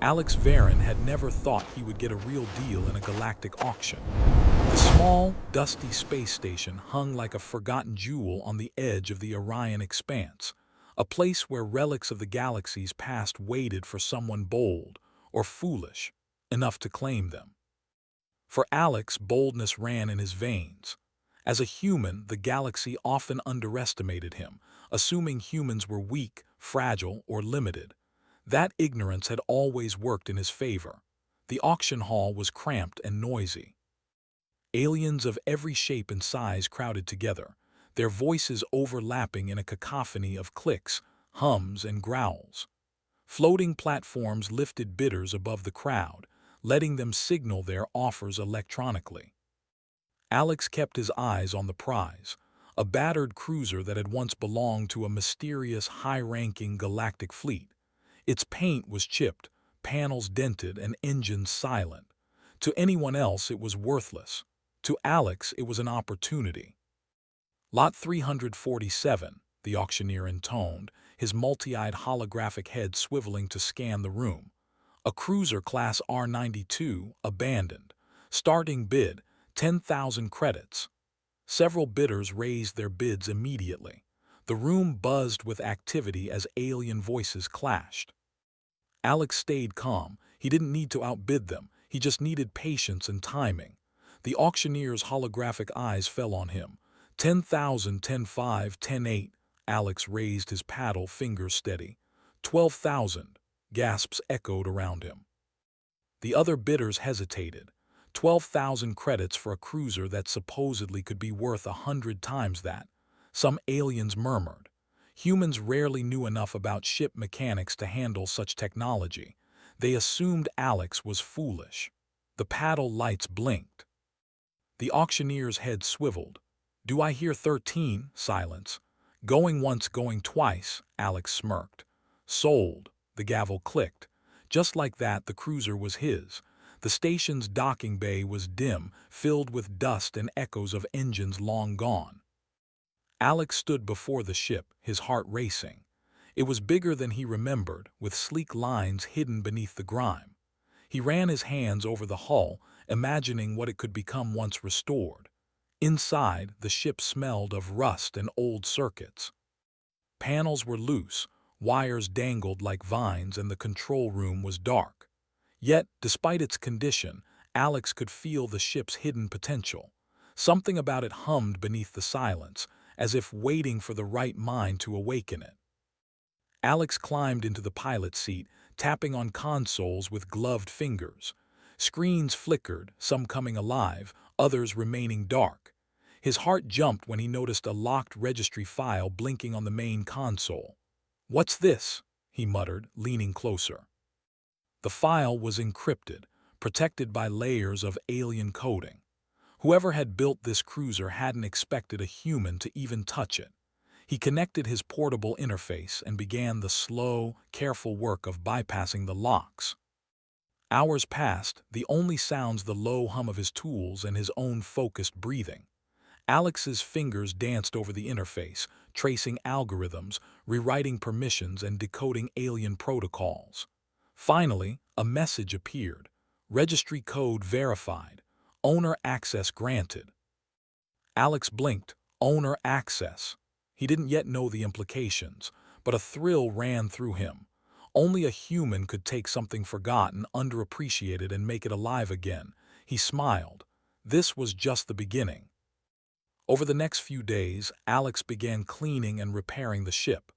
Alex Varon had never thought he would get a real deal in a galactic auction. The small, dusty space station hung like a forgotten jewel on the edge of the Orion expanse, a place where relics of the galaxy's past waited for someone bold or foolish enough to claim them. For Alex, boldness ran in his veins. As a human, the galaxy often underestimated him, assuming humans were weak, fragile, or limited. That ignorance had always worked in his favor. The auction hall was cramped and noisy. Aliens of every shape and size crowded together, their voices overlapping in a cacophony of clicks, hums, and growls. Floating platforms lifted bidders above the crowd, letting them signal their offers electronically. Alex kept his eyes on the prize, a battered cruiser that had once belonged to a mysterious, high-ranking galactic fleet. Its paint was chipped, panels dented, and engines silent. To anyone else, it was worthless. To Alex, it was an opportunity. Lot 347, the auctioneer intoned, his multi-eyed holographic head swiveling to scan the room. A cruiser class R92, abandoned. Starting bid, 10,000 credits. Several bidders raised their bids immediately. The room buzzed with activity as alien voices clashed. Alex stayed calm. He didn't need to outbid them. He just needed patience and timing. The auctioneer's holographic eyes fell on him. 10,000, 10,5, 10,8. Alex raised his paddle, fingers steady. 12,000. Gasps echoed around him. The other bidders hesitated. 12,000 credits for a cruiser that supposedly could be worth 100 times that. Some aliens murmured. Humans rarely knew enough about ship mechanics to handle such technology. They assumed Alex was foolish. The paddle lights blinked. The auctioneer's head swiveled. "Do I hear 13? Silence. "Going once, going twice," Alex smirked. "Sold." The gavel clicked. Just like that, the cruiser was his. The station's docking bay was dim, filled with dust and echoes of engines long gone. Alex stood before the ship, his heart racing. It was bigger than he remembered, with sleek lines hidden beneath the grime. He ran his hands over the hull, imagining what it could become once restored. Inside, the ship smelled of rust and old circuits. Panels were loose, wires dangled like vines, and the control room was dark. Yet, despite its condition, Alex could feel the ship's hidden potential. Something about it hummed beneath the silence, as if waiting for the right mind to awaken it. Alex climbed into the pilot's seat, tapping on consoles with gloved fingers. Screens flickered, some coming alive, others remaining dark. His heart jumped when he noticed a locked registry file blinking on the main console. "What's this?" he muttered, leaning closer. The file was encrypted, protected by layers of alien coding. Whoever had built this cruiser hadn't expected a human to even touch it. He connected his portable interface and began the slow, careful work of bypassing the locks. Hours passed, the only sounds the low hum of his tools and his own focused breathing. Alex's fingers danced over the interface, tracing algorithms, rewriting permissions, and decoding alien protocols. Finally, a message appeared. Registry code verified. Owner access granted. Alex blinked. Owner access. He didn't yet know the implications, but a thrill ran through him. Only a human could take something forgotten, underappreciated, and make it alive again. He smiled. This was just the beginning. Over the next few days, Alex began cleaning and repairing the ship.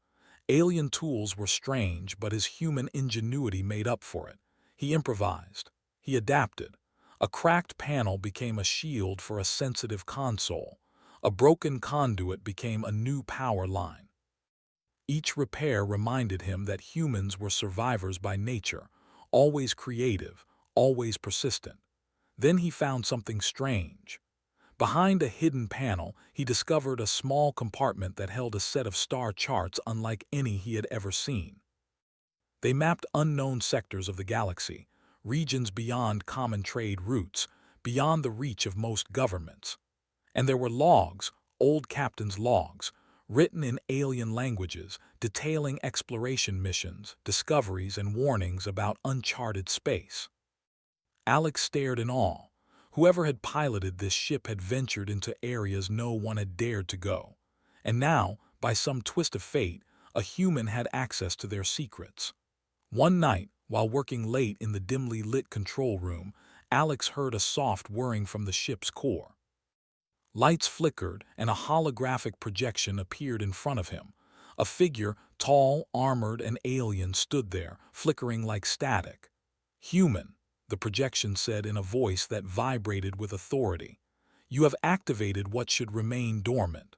Alien tools were strange, but his human ingenuity made up for it. He improvised. He adapted. A cracked panel became a shield for a sensitive console. A broken conduit became a new power line. Each repair reminded him that humans were survivors by nature, always creative, always persistent. Then he found something strange. Behind a hidden panel, he discovered a small compartment that held a set of star charts unlike any he had ever seen. They mapped unknown sectors of the galaxy, regions beyond common trade routes, beyond the reach of most governments. And there were logs, old captain's logs, written in alien languages, detailing exploration missions, discoveries, and warnings about uncharted space. Alex stared in awe. Whoever had piloted this ship had ventured into areas no one had dared to go. And now, by some twist of fate, a human had access to their secrets. One night, while working late in the dimly lit control room, Alex heard a soft whirring from the ship's core. Lights flickered, and a holographic projection appeared in front of him. A figure, tall, armored, and alien, stood there, flickering like static. "Human," the projection said in a voice that vibrated with authority. "You have activated what should remain dormant.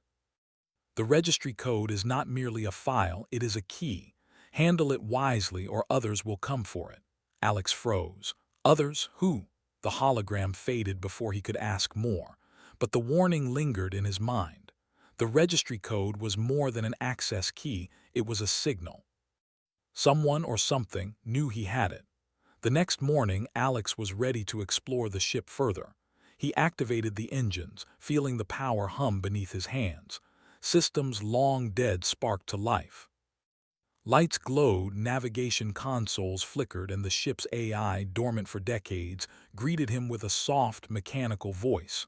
The registry code is not merely a file, it is a key. Handle it wisely or others will come for it." Alex froze. Others? Who? The hologram faded before he could ask more. But the warning lingered in his mind. The registry code was more than an access key, it was a signal. Someone or something knew he had it. The next morning, Alex was ready to explore the ship further. He activated the engines, feeling the power hum beneath his hands. Systems long dead sparked to life. Lights glowed, navigation consoles flickered, and the ship's AI, dormant for decades, greeted him with a soft, mechanical voice.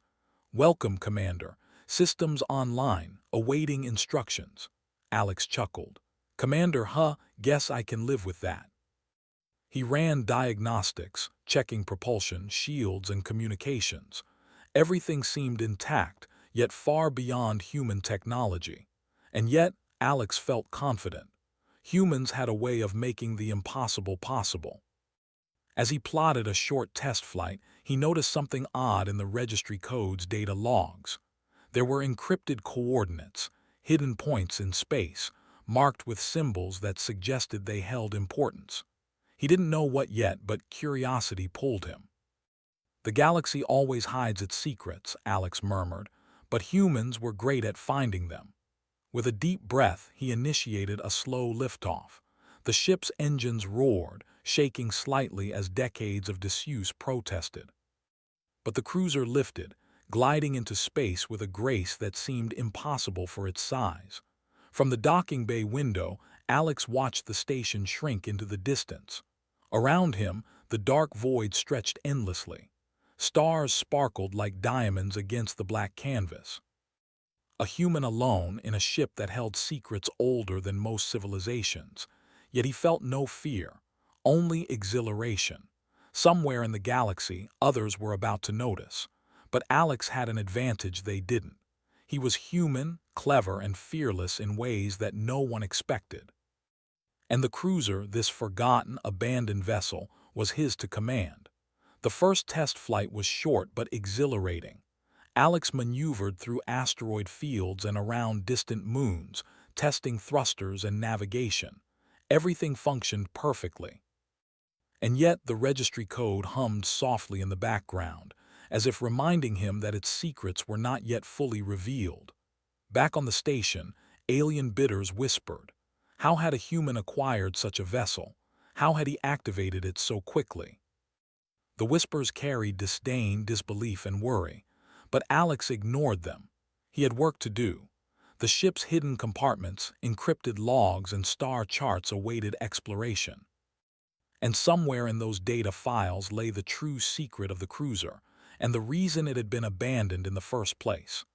"Welcome, Commander. Systems online, awaiting instructions." Alex chuckled. "Commander, huh? Guess I can live with that." He ran diagnostics, checking propulsion, shields, and communications. Everything seemed intact, yet far beyond human technology. And yet, Alex felt confident. Humans had a way of making the impossible possible. As he plotted a short test flight, he noticed something odd in the registry code's data logs. There were encrypted coordinates, hidden points in space, marked with symbols that suggested they held importance. He didn't know what yet, but curiosity pulled him. "The galaxy always hides its secrets," Alex murmured, "but humans were great at finding them." With a deep breath, he initiated a slow liftoff. The ship's engines roared, shaking slightly as decades of disuse protested. But the cruiser lifted, gliding into space with a grace that seemed impossible for its size. From the docking bay window, Alex watched the station shrink into the distance. Around him, the dark void stretched endlessly. Stars sparkled like diamonds against the black canvas. A human alone in a ship that held secrets older than most civilizations. Yet he felt no fear, only exhilaration. Somewhere in the galaxy, others were about to notice. But Alex had an advantage they didn't. He was human, clever, and fearless in ways that no one expected. And the cruiser, this forgotten, abandoned vessel, was his to command. The first test flight was short but exhilarating. Alex maneuvered through asteroid fields and around distant moons, testing thrusters and navigation. Everything functioned perfectly. And yet the registry code hummed softly in the background, as if reminding him that its secrets were not yet fully revealed. Back on the station, alien bidders whispered. How had a human acquired such a vessel? How had he activated it so quickly? The whispers carried disdain, disbelief, and worry. But Alex ignored them. He had work to do. The ship's hidden compartments, encrypted logs, and star charts awaited exploration. And somewhere in those data files lay the true secret of the cruiser, and the reason it had been abandoned in the first place.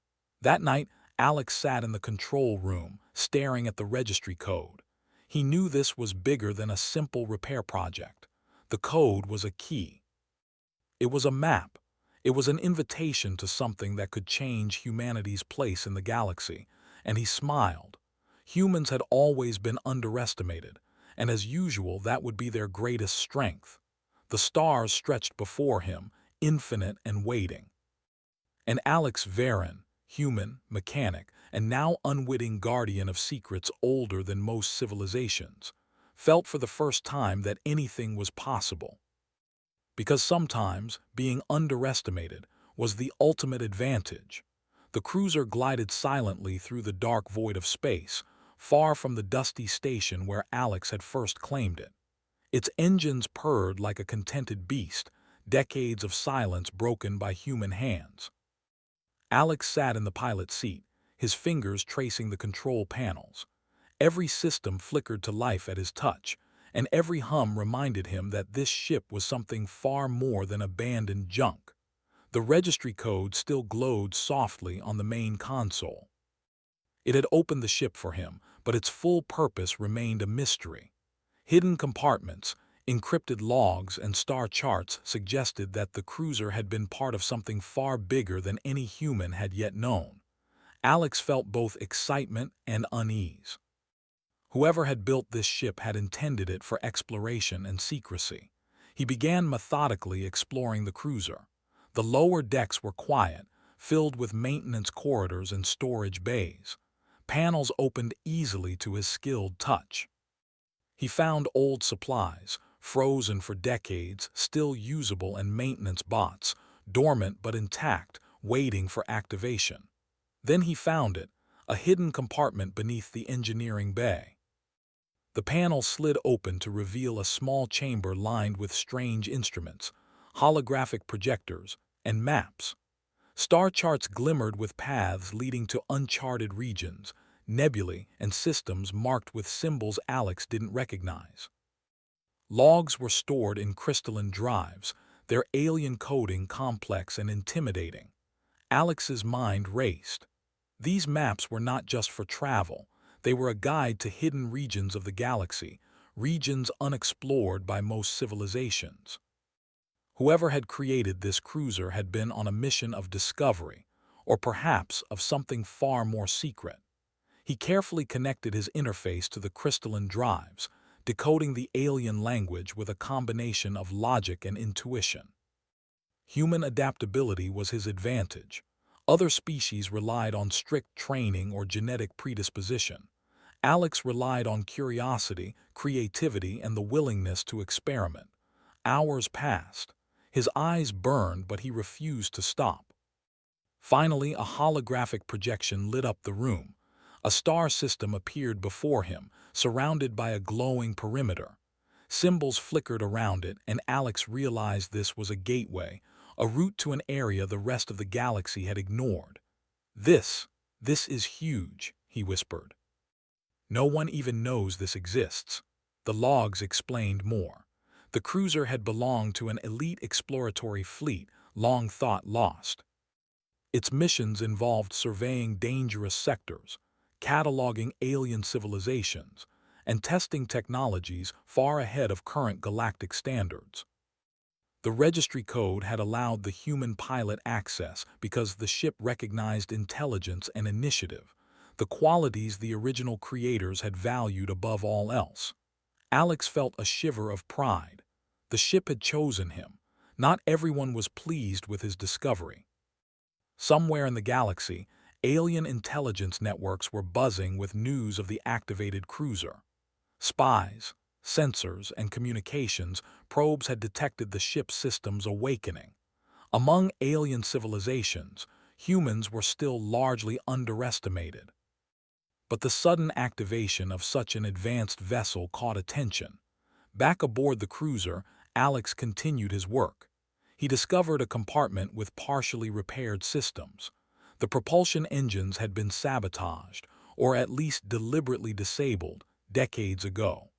That night, Alex sat in the control room, staring at the registry code. He knew this was bigger than a simple repair project. The code was a key. It was a map. It was an invitation to something that could change humanity's place in the galaxy, and he smiled. Humans had always been underestimated, and as usual that would be their greatest strength. The stars stretched before him, infinite and waiting. And Alex Varon, human, mechanic, and now unwitting guardian of secrets older than most civilizations, felt for the first time that anything was possible. Because sometimes being underestimated was the ultimate advantage. The cruiser glided silently through the dark void of space, far from the dusty station where Alex had first claimed it. Its engines purred like a contented beast, decades of silence broken by human hands. Alex sat in the pilot's seat, his fingers tracing the control panels. Every system flickered to life at his touch, and every hum reminded him that this ship was something far more than abandoned junk. The registry code still glowed softly on the main console. It had opened the ship for him, but its full purpose remained a mystery. Hidden compartments, encrypted logs, and star charts suggested that the cruiser had been part of something far bigger than any human had yet known. Alex felt both excitement and unease. Whoever had built this ship had intended it for exploration and secrecy. He began methodically exploring the cruiser. The lower decks were quiet, filled with maintenance corridors and storage bays. Panels opened easily to his skilled touch. He found old supplies, frozen for decades, still usable, and maintenance bots, dormant but intact, waiting for activation. Then he found it, a hidden compartment beneath the engineering bay. The panel slid open to reveal a small chamber lined with strange instruments, holographic projectors, and maps. Star charts glimmered with paths leading to uncharted regions, nebulae, and systems marked with symbols Alex didn't recognize. Logs were stored in crystalline drives, their alien coding complex and intimidating. Alex's mind raced. These maps were not just for travel. They were a guide to hidden regions of the galaxy, regions unexplored by most civilizations. Whoever had created this cruiser had been on a mission of discovery, or perhaps of something far more secret. He carefully connected his interface to the crystalline drives, decoding the alien language with a combination of logic and intuition. Human adaptability was his advantage. Other species relied on strict training or genetic predisposition. Alex relied on curiosity, creativity, and the willingness to experiment. Hours passed. His eyes burned, but he refused to stop. Finally, a holographic projection lit up the room. A star system appeared before him, surrounded by a glowing perimeter. Symbols flickered around it, and Alex realized this was a gateway, a route to an area the rest of the galaxy had ignored. This is huge," he whispered. "No one even knows this exists." The logs explained more. The cruiser had belonged to an elite exploratory fleet, long thought lost. Its missions involved surveying dangerous sectors, cataloging alien civilizations, and testing technologies far ahead of current galactic standards. The registry code had allowed the human pilot access because the ship recognized intelligence and initiative, the qualities the original creators had valued above all else. Alex felt a shiver of pride. The ship had chosen him. Not everyone was pleased with his discovery. Somewhere in the galaxy, alien intelligence networks were buzzing with news of the activated cruiser. Spies, sensors, and communications probes had detected the ship's systems awakening. Among alien civilizations, humans were still largely underestimated. But the sudden activation of such an advanced vessel caught attention. Back aboard the cruiser, Alex continued his work. He discovered a compartment with partially repaired systems. The propulsion engines had been sabotaged, or at least deliberately disabled, decades ago.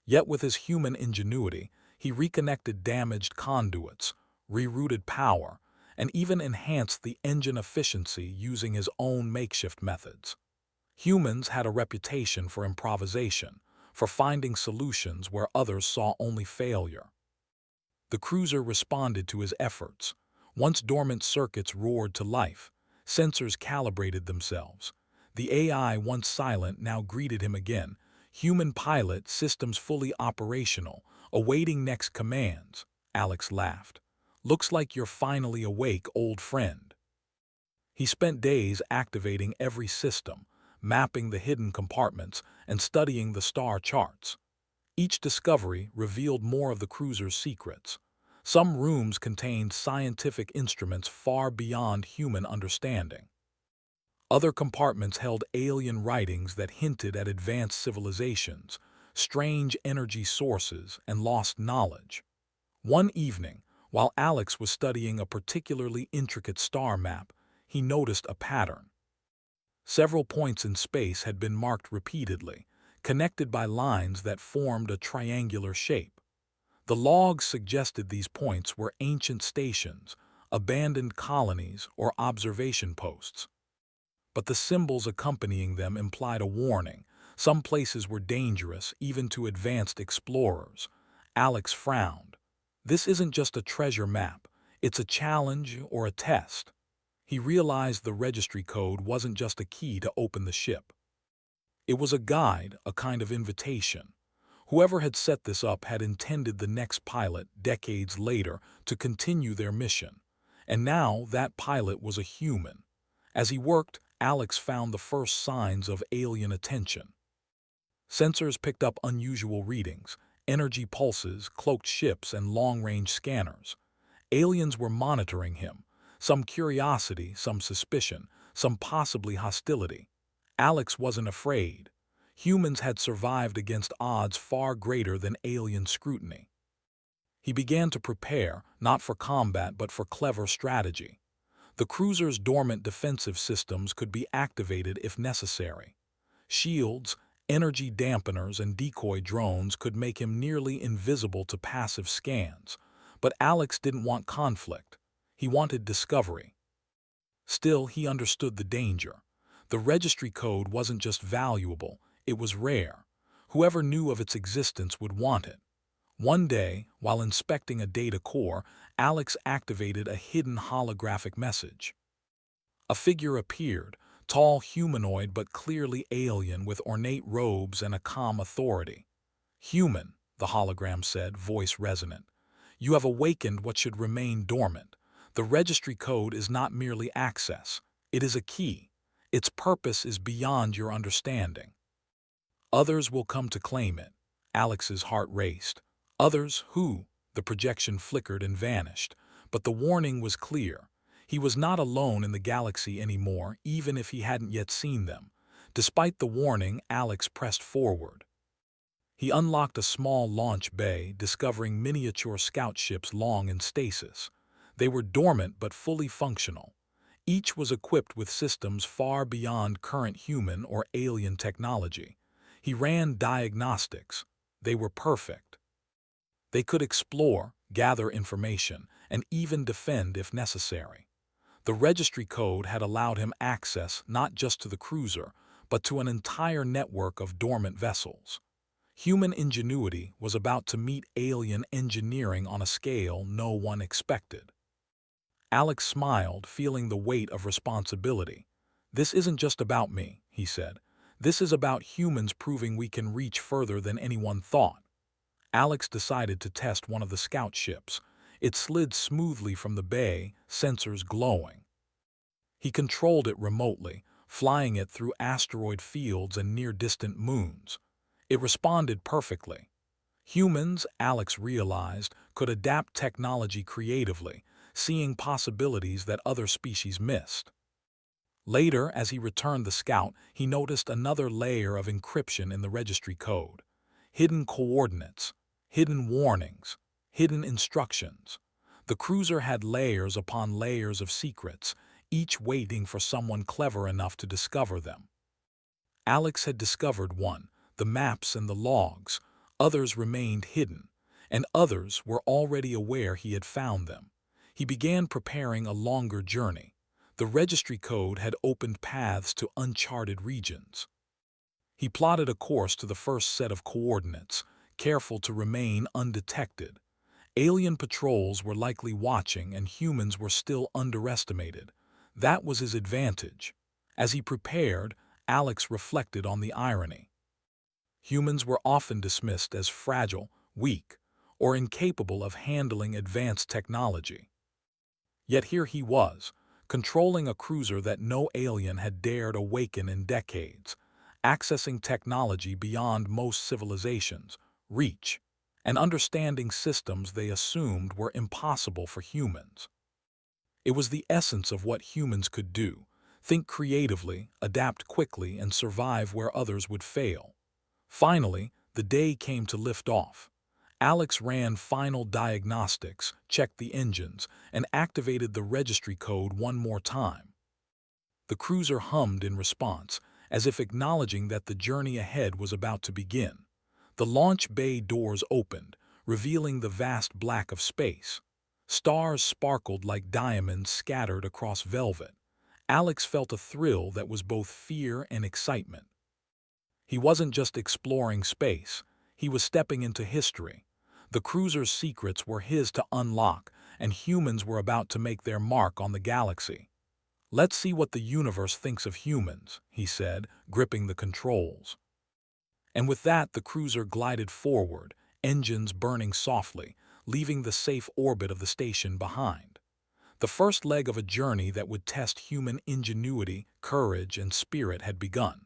Yet with his human ingenuity, he reconnected damaged conduits, rerouted power, and even enhanced the engine efficiency using his own makeshift methods. Humans had a reputation for improvisation, for finding solutions where others saw only failure. The cruiser responded to his efforts. Once dormant circuits roared to life, sensors calibrated themselves. The AI, once silent, now greeted him again. Human pilot, systems fully operational, awaiting next commands. Alex laughed. "Looks like you're finally awake, old friend." He spent days activating every system, mapping the hidden compartments, and studying the star charts. Each discovery revealed more of the cruiser's secrets. Some rooms contained scientific instruments far beyond human understanding. Other compartments held alien writings that hinted at advanced civilizations, strange energy sources, and lost knowledge. One evening, while Alex was studying a particularly intricate star map, he noticed a pattern. Several points in space had been marked repeatedly, connected by lines that formed a triangular shape. The logs suggested these points were ancient stations, abandoned colonies, or observation posts. But the symbols accompanying them implied a warning. Some places were dangerous, even to advanced explorers. Alex frowned. This isn't just a treasure map, it's a challenge or a test. He realized the registry code wasn't just a key to open the ship. It was a guide, a kind of invitation. Whoever had set this up had intended the next pilot, decades later, to continue their mission. And now that pilot was a human. As he worked, Alex found the first signs of alien attention. Sensors picked up unusual readings, energy pulses, cloaked ships, and long-range scanners. Aliens were monitoring him, some curiosity, some suspicion, some possibly hostility. Alex wasn't afraid. Humans had survived against odds far greater than alien scrutiny. He began to prepare, not for combat but for clever strategy. The cruiser's dormant defensive systems could be activated if necessary. Shields, energy dampeners, and decoy drones could make him nearly invisible to passive scans. But Alex didn't want conflict. He wanted discovery. Still, he understood the danger. The registry code wasn't just valuable, it was rare. Whoever knew of its existence would want it. One day, while inspecting a data core, Alex activated a hidden holographic message. A figure appeared, tall, humanoid but clearly alien, with ornate robes and a calm authority. "Human," the hologram said, voice resonant. "You have awakened what should remain dormant. The registry code is not merely access. It is a key. Its purpose is beyond your understanding. Others will come to claim it." Alex's heart raced. Others who? The projection flickered and vanished. But the warning was clear. He was not alone in the galaxy anymore, even if he hadn't yet seen them. Despite the warning, Alex pressed forward. He unlocked a small launch bay, discovering miniature scout ships long in stasis. They were dormant but fully functional. Each was equipped with systems far beyond current human or alien technology. He ran diagnostics. They were perfect. They could explore, gather information, and even defend if necessary. The registry code had allowed him access not just to the cruiser, but to an entire network of dormant vessels. Human ingenuity was about to meet alien engineering on a scale no one expected. Alex smiled, feeling the weight of responsibility. "This isn't just about me," he said. "This is about humans proving we can reach further than anyone thought." Alex decided to test one of the scout ships. It slid smoothly from the bay, sensors glowing. He controlled it remotely, flying it through asteroid fields and near-distant moons. It responded perfectly. Humans, Alex realized, could adapt technology creatively, seeing possibilities that other species missed. Later, as he returned the scout, he noticed another layer of encryption in the registry code. Hidden coordinates, hidden warnings, hidden instructions. The cruiser had layers upon layers of secrets, each waiting for someone clever enough to discover them. Alex had discovered one, the maps and the logs. Others remained hidden, and others were already aware he had found them. He began preparing a longer journey. The registry code had opened paths to uncharted regions. He plotted a course to the first set of coordinates, careful to remain undetected. Alien patrols were likely watching, and humans were still underestimated. That was his advantage. As he prepared, Alex reflected on the irony. Humans were often dismissed as fragile, weak, or incapable of handling advanced technology. Yet here he was, controlling a cruiser that no alien had dared awaken in decades, accessing technology beyond most civilizations' reach, and understanding systems they assumed were impossible for humans. It was the essence of what humans could do: think creatively, adapt quickly, and survive where others would fail. Finally, the day came to lift off. Alex ran final diagnostics, checked the engines, and activated the registry code one more time. The cruiser hummed in response, as if acknowledging that the journey ahead was about to begin. The launch bay doors opened, revealing the vast black of space. Stars sparkled like diamonds scattered across velvet. Alex felt a thrill that was both fear and excitement. He wasn't just exploring space, he was stepping into history. The cruiser's secrets were his to unlock, and humans were about to make their mark on the galaxy. "Let's see what the universe thinks of humans," he said, gripping the controls. And with that, the cruiser glided forward, engines burning softly, leaving the safe orbit of the station behind. The first leg of a journey that would test human ingenuity, courage, and spirit had begun.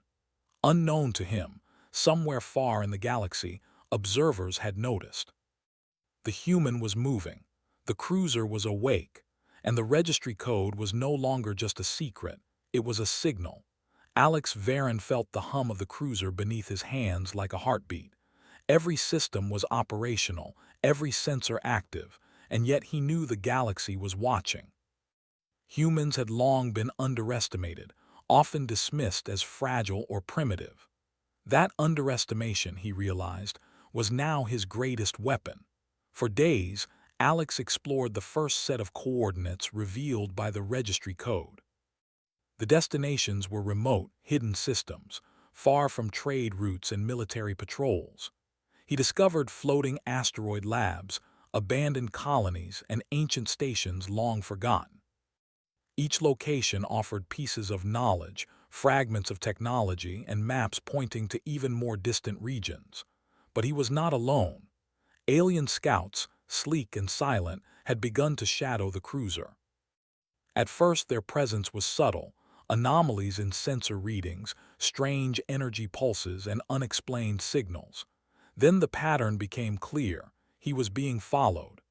Unknown to him, somewhere far in the galaxy, observers had noticed. The human was moving, the cruiser was awake, and the registry code was no longer just a secret, it was a signal. Alex Varon felt the hum of the cruiser beneath his hands like a heartbeat. Every system was operational, every sensor active, and yet he knew the galaxy was watching. Humans had long been underestimated, often dismissed as fragile or primitive. That underestimation, he realized, was now his greatest weapon. For days, Alex explored the first set of coordinates revealed by the registry code. The destinations were remote, hidden systems, far from trade routes and military patrols. He discovered floating asteroid labs, abandoned colonies, and ancient stations long forgotten. Each location offered pieces of knowledge, fragments of technology, and maps pointing to even more distant regions. But he was not alone. Alien scouts, sleek and silent, had begun to shadow the cruiser. At first their presence was subtle, anomalies in sensor readings, strange energy pulses, and unexplained signals. Then the pattern became clear. He was being followed.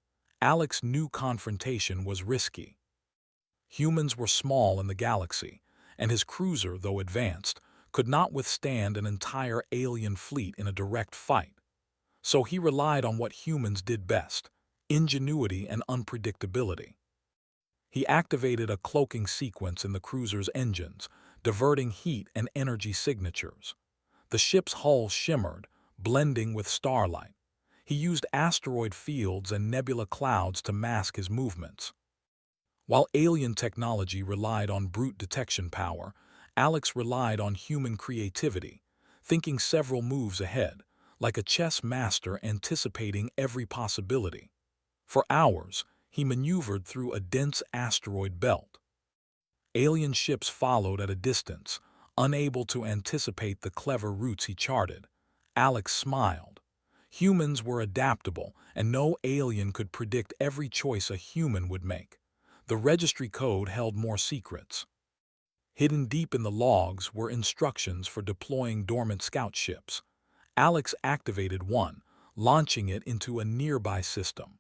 Alex's new confrontation was risky. Humans were small in the galaxy, and his cruiser, though advanced, could not withstand an entire alien fleet in a direct fight. So he relied on what humans did best: ingenuity and unpredictability. He activated a cloaking sequence in the cruiser's engines, diverting heat and energy signatures. The ship's hull shimmered, blending with starlight. He used asteroid fields and nebula clouds to mask his movements. While alien technology relied on brute detection power, Alex relied on human creativity, thinking several moves ahead, like a chess master anticipating every possibility. For hours, he maneuvered through a dense asteroid belt. Alien ships followed at a distance, unable to anticipate the clever routes he charted. Alex smiled. Humans were adaptable, and no alien could predict every choice a human would make. The registry code held more secrets. Hidden deep in the logs were instructions for deploying dormant scout ships. Alex activated one, launching it into a nearby system.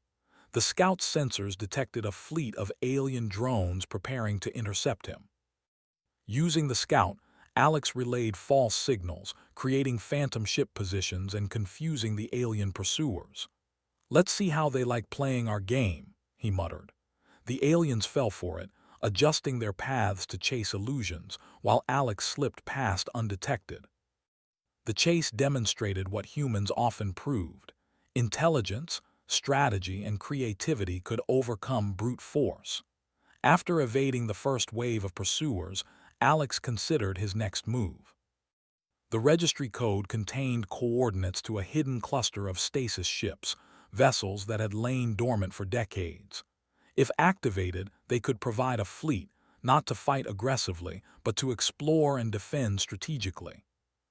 The scout sensors detected a fleet of alien drones preparing to intercept him. Using the scout, Alex relayed false signals, creating phantom ship positions and confusing the alien pursuers. "Let's see how they like playing our game," he muttered. The aliens fell for it, adjusting their paths to chase illusions, while Alex slipped past undetected. The chase demonstrated what humans often proved: intelligence, strategy, and creativity could overcome brute force. After evading the first wave of pursuers, Alex considered his next move. The registry code contained coordinates to a hidden cluster of stasis ships, vessels that had lain dormant for decades. If activated, they could provide a fleet, not to fight aggressively, but to explore and defend strategically.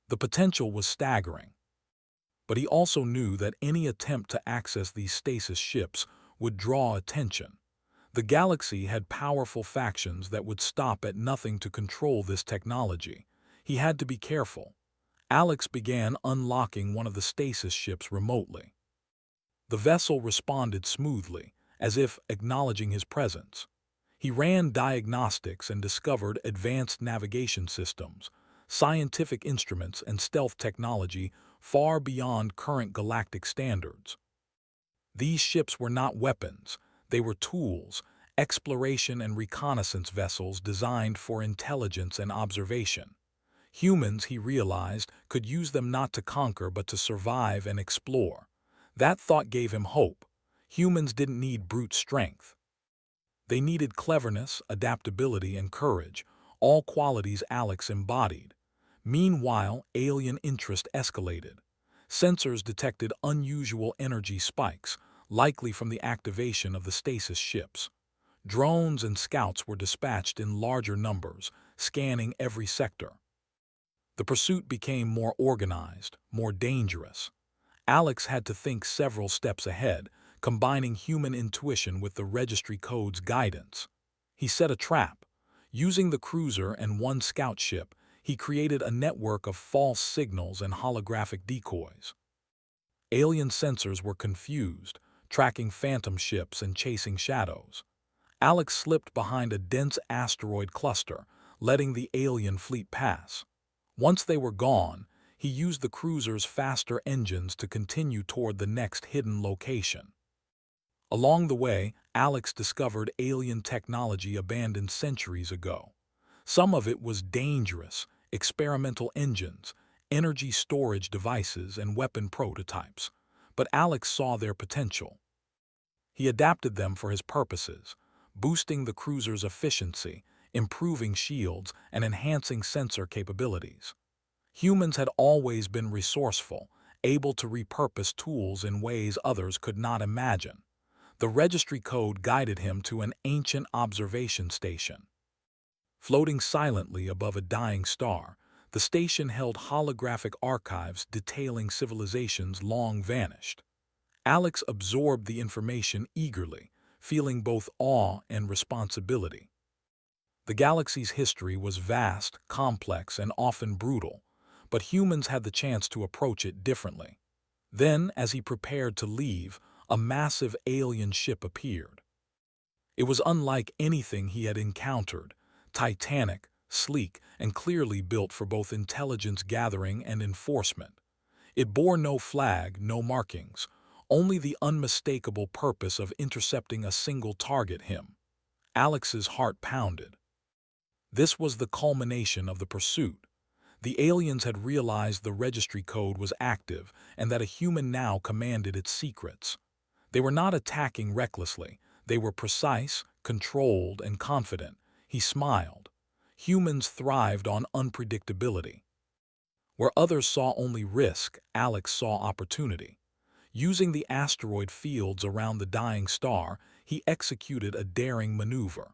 The potential was staggering. But he also knew that any attempt to access these stasis ships would draw attention. The galaxy had powerful factions that would stop at nothing to control this technology. He had to be careful. Alex began unlocking one of the stasis ships remotely. The vessel responded smoothly, as if acknowledging his presence. He ran diagnostics and discovered advanced navigation systems, scientific instruments, and stealth technology far beyond current galactic standards. These ships were not weapons, they were tools, exploration and reconnaissance vessels designed for intelligence and observation. Humans, he realized, could use them not to conquer but to survive and explore. That thought gave him hope. Humans didn't need brute strength. They needed cleverness, adaptability, and courage, all qualities Alex embodied. Meanwhile, alien interest escalated. Sensors detected unusual energy spikes, likely from the activation of the stasis ships. Drones and scouts were dispatched in larger numbers, scanning every sector. The pursuit became more organized, more dangerous. Alex had to think several steps ahead, combining human intuition with the registry code's guidance. He set a trap. Using the cruiser and one scout ship, he created a network of false signals and holographic decoys. Alien sensors were confused, tracking phantom ships and chasing shadows. Alex slipped behind a dense asteroid cluster, letting the alien fleet pass. Once they were gone, he used the cruiser's faster engines to continue toward the next hidden location. Along the way, Alex discovered alien technology abandoned centuries ago. Some of it was dangerous: experimental engines, energy storage devices, and weapon prototypes. But Alex saw their potential. He adapted them for his purposes, boosting the cruiser's efficiency, improving shields, and enhancing sensor capabilities. Humans had always been resourceful, able to repurpose tools in ways others could not imagine. The registry code guided him to an ancient observation station. Floating silently above a dying star, the station held holographic archives detailing civilizations long vanished. Alex absorbed the information eagerly, feeling both awe and responsibility. The galaxy's history was vast, complex, and often brutal, but humans had the chance to approach it differently. Then, as he prepared to leave, a massive alien ship appeared. It was unlike anything he had encountered: titanic, sleek, and clearly built for both intelligence gathering and enforcement. It bore no flag, no markings, only the unmistakable purpose of intercepting a single target: him. Alex's heart pounded. This was the culmination of the pursuit. The aliens had realized the registry code was active and that a human now commanded its secrets. They were not attacking recklessly. They were precise, controlled, and confident. He smiled. Humans thrived on unpredictability. Where others saw only risk, Alex saw opportunity. Using the asteroid fields around the dying star, he executed a daring maneuver.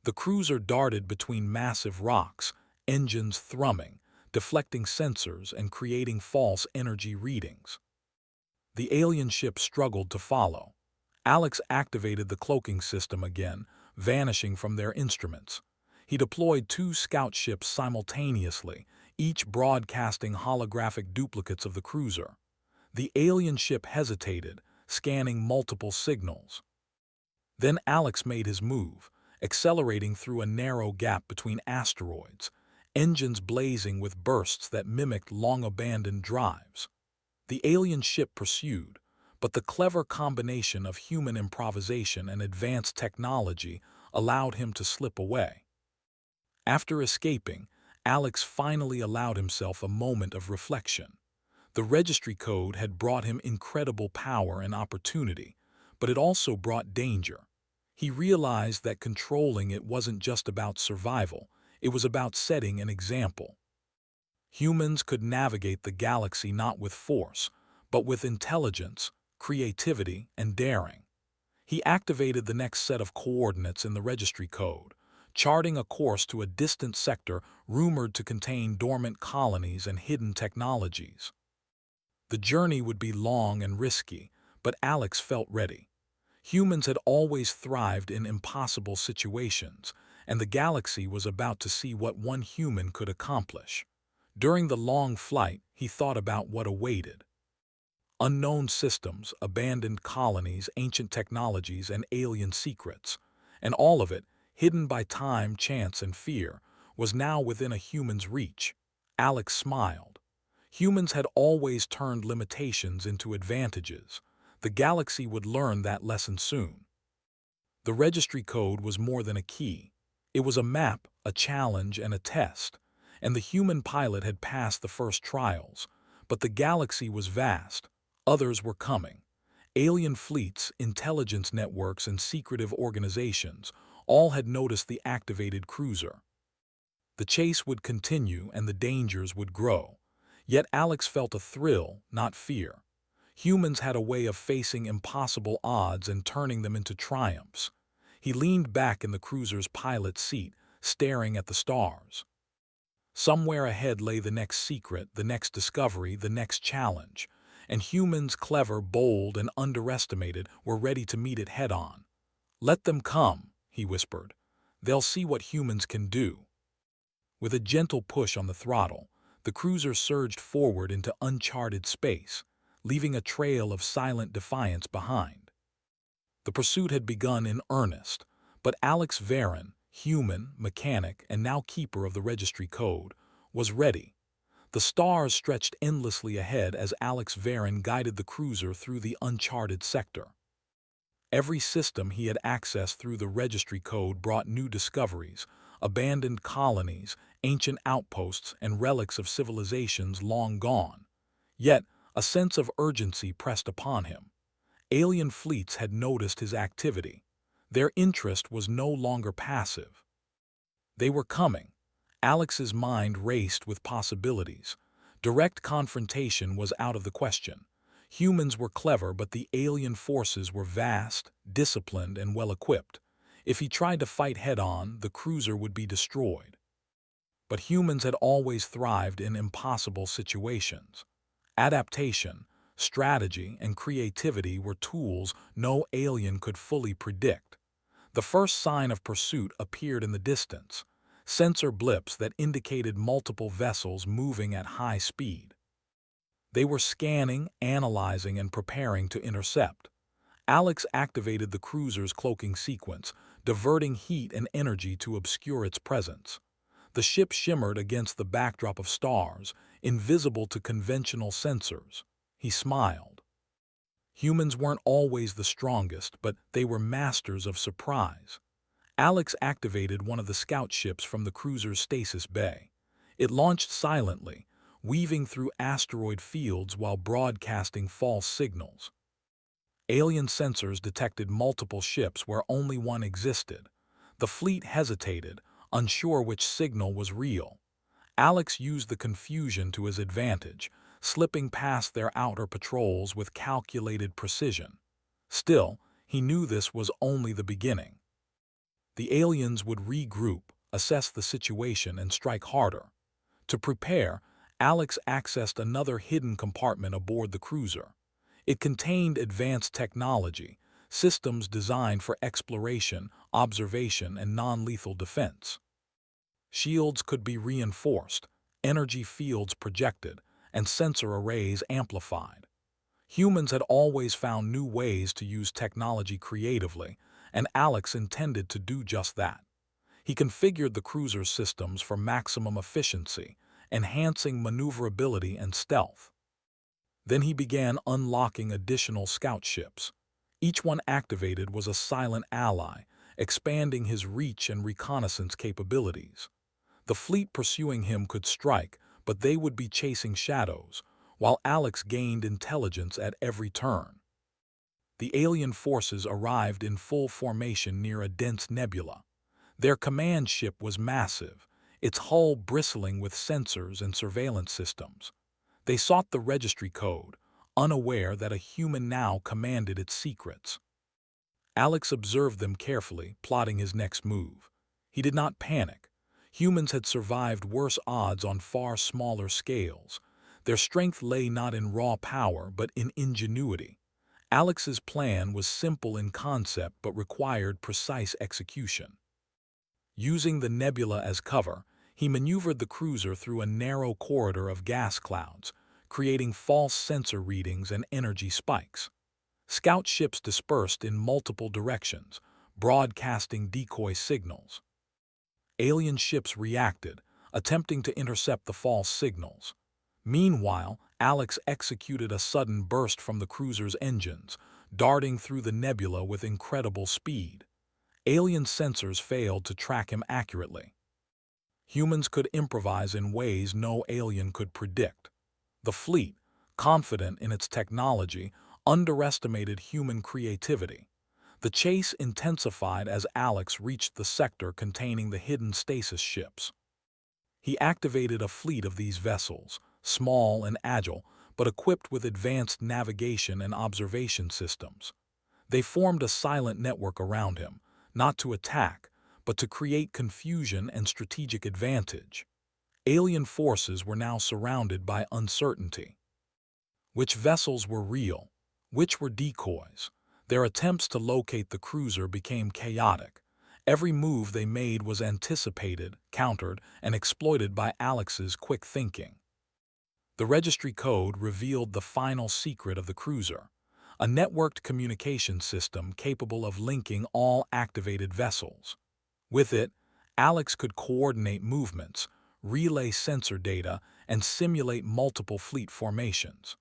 The cruiser darted between massive rocks, engines thrumming, deflecting sensors and creating false energy readings. The alien ship struggled to follow. Alex activated the cloaking system again, vanishing from their instruments. He deployed two scout ships simultaneously, each broadcasting holographic duplicates of the cruiser. The alien ship hesitated, scanning multiple signals. Then Alex made his move, accelerating through a narrow gap between asteroids, engines blazing with bursts that mimicked long-abandoned drives. The alien ship pursued, but the clever combination of human improvisation and advanced technology allowed him to slip away. After escaping, Alex finally allowed himself a moment of reflection. The registry code had brought him incredible power and opportunity, but it also brought danger. He realized that controlling it wasn't just about survival, it was about setting an example. Humans could navigate the galaxy not with force, but with intelligence, creativity, and daring. He activated the next set of coordinates in the registry code, charting a course to a distant sector rumored to contain dormant colonies and hidden technologies. The journey would be long and risky, but Alex felt ready. Humans had always thrived in impossible situations, and the galaxy was about to see what one human could accomplish. During the long flight, he thought about what awaited. Unknown systems, abandoned colonies, ancient technologies, and alien secrets. And all of it, hidden by time, chance, and fear, was now within a human's reach. Alex smiled. Humans had always turned limitations into advantages. The galaxy would learn that lesson soon. The registry code was more than a key. It was a map, a challenge, and a test, and the human pilot had passed the first trials. But the galaxy was vast. Others were coming. Alien fleets, intelligence networks, and secretive organizations all had noticed the activated cruiser. The chase would continue and the dangers would grow. Yet Alex felt a thrill, not fear. Humans had a way of facing impossible odds and turning them into triumphs. He leaned back in the cruiser's pilot's seat, staring at the stars. Somewhere ahead lay the next secret, the next discovery, the next challenge, and humans, clever, bold, and underestimated, were ready to meet it head-on. "Let them come," he whispered. "They'll see what humans can do." With a gentle push on the throttle, the cruiser surged forward into uncharted space, leaving a trail of silent defiance behind. The pursuit had begun in earnest, but Alex Varon, human, mechanic, and now keeper of the registry code, was ready. The stars stretched endlessly ahead as Alex Varon guided the cruiser through the uncharted sector. Every system he had accessed through the registry code brought new discoveries, abandoned colonies, ancient outposts, and relics of civilizations long gone. Yet, a sense of urgency pressed upon him. Alien fleets had noticed his activity. Their interest was no longer passive. They were coming. Alex's mind raced with possibilities. Direct confrontation was out of the question. Humans were clever, but the alien forces were vast, disciplined, and well-equipped. If he tried to fight head-on, the cruiser would be destroyed. But humans had always thrived in impossible situations. Adaptation, strategy, and creativity were tools no alien could fully predict. The first sign of pursuit appeared in the distance, sensor blips that indicated multiple vessels moving at high speed. They were scanning, analyzing, and preparing to intercept. Alex activated the cruiser's cloaking sequence, diverting heat and energy to obscure its presence. The ship shimmered against the backdrop of stars, invisible to conventional sensors. He smiled. Humans weren't always the strongest, but they were masters of surprise. Alex activated one of the scout ships from the cruiser's stasis bay. It launched silently, weaving through asteroid fields while broadcasting false signals. Alien sensors detected multiple ships where only one existed. The fleet hesitated, unsure which signal was real. Alex used the confusion to his advantage, slipping past their outer patrols with calculated precision. Still, he knew this was only the beginning. The aliens would regroup, assess the situation, and strike harder. To prepare, Alex accessed another hidden compartment aboard the cruiser. It contained advanced technology, systems designed for exploration, observation, and non-lethal defense. Shields could be reinforced, energy fields projected, and sensor arrays amplified. Humans had always found new ways to use technology creatively, and Alex intended to do just that. He configured the cruiser's systems for maximum efficiency, enhancing maneuverability and stealth. Then he began unlocking additional scout ships. Each one activated was a silent ally, expanding his reach and reconnaissance capabilities. The fleet pursuing him could strike, but they would be chasing shadows, while Alex gained intelligence at every turn. The alien forces arrived in full formation near a dense nebula. Their command ship was massive, its hull bristling with sensors and surveillance systems. They sought the registry code, unaware that a human now commanded its secrets. Alex observed them carefully, plotting his next move. He did not panic. Humans had survived worse odds on far smaller scales. Their strength lay not in raw power, but in ingenuity. Alex's plan was simple in concept but required precise execution. Using the nebula as cover, he maneuvered the cruiser through a narrow corridor of gas clouds, creating false sensor readings and energy spikes. Scout ships dispersed in multiple directions, broadcasting decoy signals. Alien ships reacted, attempting to intercept the false signals. Meanwhile, Alex executed a sudden burst from the cruiser's engines, darting through the nebula with incredible speed. Alien sensors failed to track him accurately. Humans could improvise in ways no alien could predict. The fleet, confident in its technology, underestimated human creativity. The chase intensified as Alex reached the sector containing the hidden stasis ships. He activated a fleet of these vessels, small and agile, but equipped with advanced navigation and observation systems. They formed a silent network around him, not to attack, but to create confusion and strategic advantage. Alien forces were now surrounded by uncertainty. Which vessels were real? Which were decoys? Their attempts to locate the cruiser became chaotic. Every move they made was anticipated, countered, and exploited by Alex's quick thinking. The registry code revealed the final secret of the cruiser, a networked communication system capable of linking all activated vessels. With it, Alex could coordinate movements, relay sensor data, and simulate multiple fleet formations.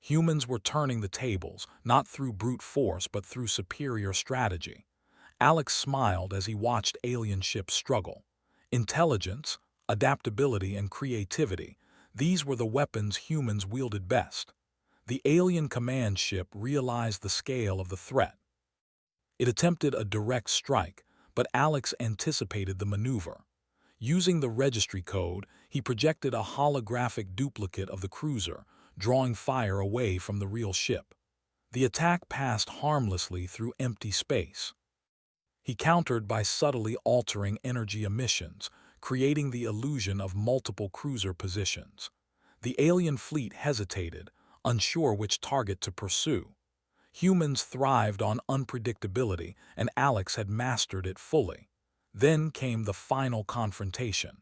Humans were turning the tables, not through brute force but through superior strategy. Alex smiled as he watched alien ships struggle. Intelligence, adaptability, and creativity, these were the weapons humans wielded best. The alien command ship realized the scale of the threat. It attempted a direct strike, but Alex anticipated the maneuver. Using the registry code, he projected a holographic duplicate of the cruiser, drawing fire away from the real ship. The attack passed harmlessly through empty space. He countered by subtly altering energy emissions, creating the illusion of multiple cruiser positions. The alien fleet hesitated, unsure which target to pursue. Humans thrived on unpredictability, and Alex had mastered it fully. Then came the final confrontation.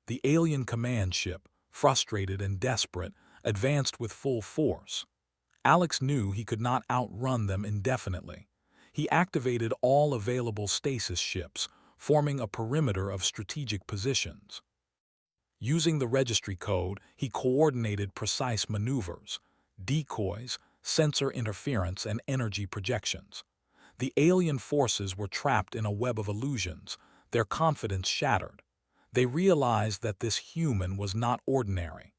The alien command ship, frustrated and desperate, advanced with full force. Alex knew he could not outrun them indefinitely. He activated all available stasis ships, forming a perimeter of strategic positions. Using the registry code, he coordinated precise maneuvers, decoys, sensor interference, and energy projections. The alien forces were trapped in a web of illusions, their confidence shattered. They realized that this human was not ordinary.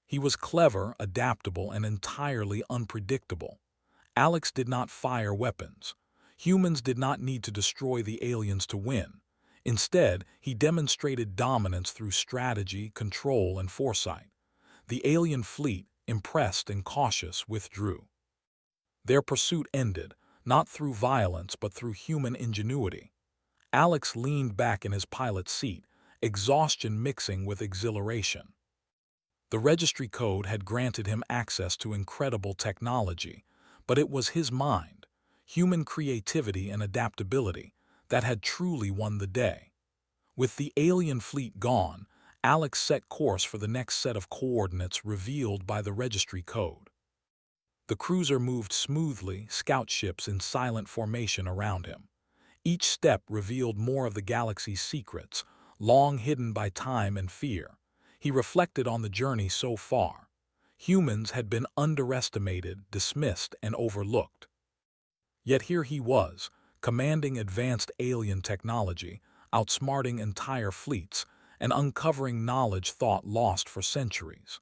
He was clever, adaptable, and entirely unpredictable. Alex did not fire weapons. Humans did not need to destroy the aliens to win. Instead, he demonstrated dominance through strategy, control, and foresight. The alien fleet, impressed and cautious, withdrew. Their pursuit ended, not through violence but through human ingenuity. Alex leaned back in his pilot's seat, exhaustion mixing with exhilaration. The registry code had granted him access to incredible technology, but it was his mind, human creativity and adaptability, that had truly won the day. With the alien fleet gone, Alex set course for the next set of coordinates revealed by the registry code. The cruiser moved smoothly, scout ships in silent formation around him. Each step revealed more of the galaxy's secrets, long hidden by time and fear. He reflected on the journey so far. Humans had been underestimated, dismissed, and overlooked. Yet here he was, commanding advanced alien technology, outsmarting entire fleets, and uncovering knowledge thought lost for centuries.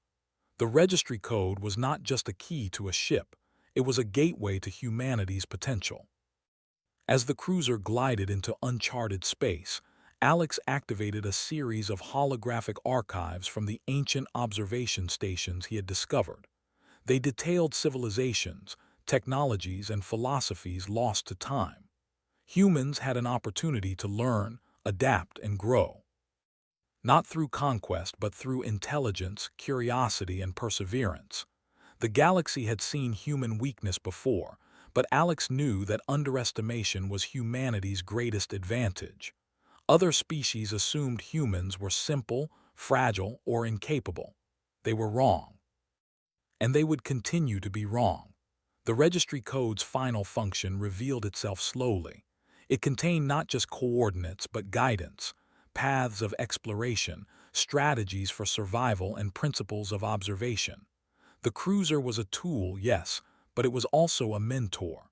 The registry code was not just a key to a ship, it was a gateway to humanity's potential. As the cruiser glided into uncharted space, Alex activated a series of holographic archives from the ancient observation stations he had discovered. They detailed civilizations, technologies, and philosophies lost to time. Humans had an opportunity to learn, adapt, and grow. Not through conquest but through intelligence, curiosity, and perseverance. The galaxy had seen human weakness before, but Alex knew that underestimation was humanity's greatest advantage. Other species assumed humans were simple, fragile, or incapable. They were wrong. And they would continue to be wrong. The registry code's final function revealed itself slowly. It contained not just coordinates but guidance, paths of exploration, strategies for survival, and principles of observation. The cruiser was a tool, yes, but it was also a mentor.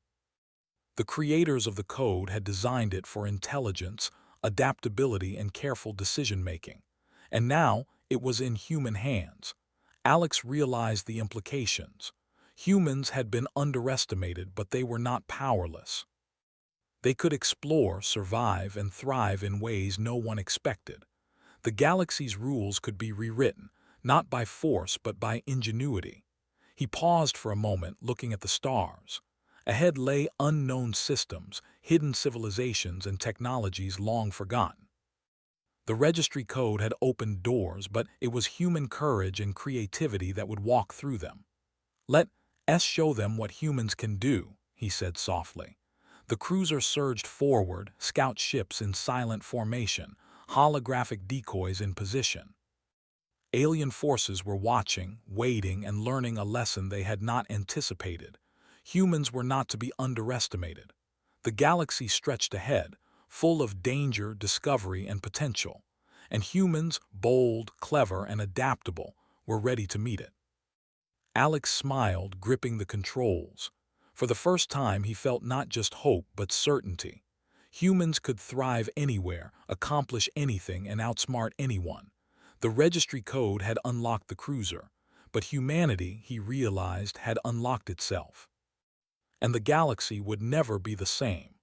The creators of the code had designed it for intelligence, adaptability, and careful decision-making. And now it was in human hands. Alex realized the implications. Humans had been underestimated, but they were not powerless. They could explore, survive, and thrive in ways no one expected. The galaxy's rules could be rewritten, not by force but by ingenuity. He paused for a moment, looking at the stars. Ahead lay unknown systems, hidden civilizations, and technologies long forgotten. The registry code had opened doors, but it was human courage and creativity that would walk through them. "Let us show them what humans can do," he said softly. The cruiser surged forward, scout ships in silent formation, holographic decoys in position. Alien forces were watching, waiting, and learning a lesson they had not anticipated. Humans were not to be underestimated. The galaxy stretched ahead, full of danger, discovery, and potential. And humans, bold, clever, and adaptable, were ready to meet it. Alex smiled, gripping the controls. For the first time, he felt not just hope, but certainty. Humans could thrive anywhere, accomplish anything, and outsmart anyone. The registry code had unlocked the cruiser, but humanity, he realized, had unlocked itself. And the galaxy would never be the same.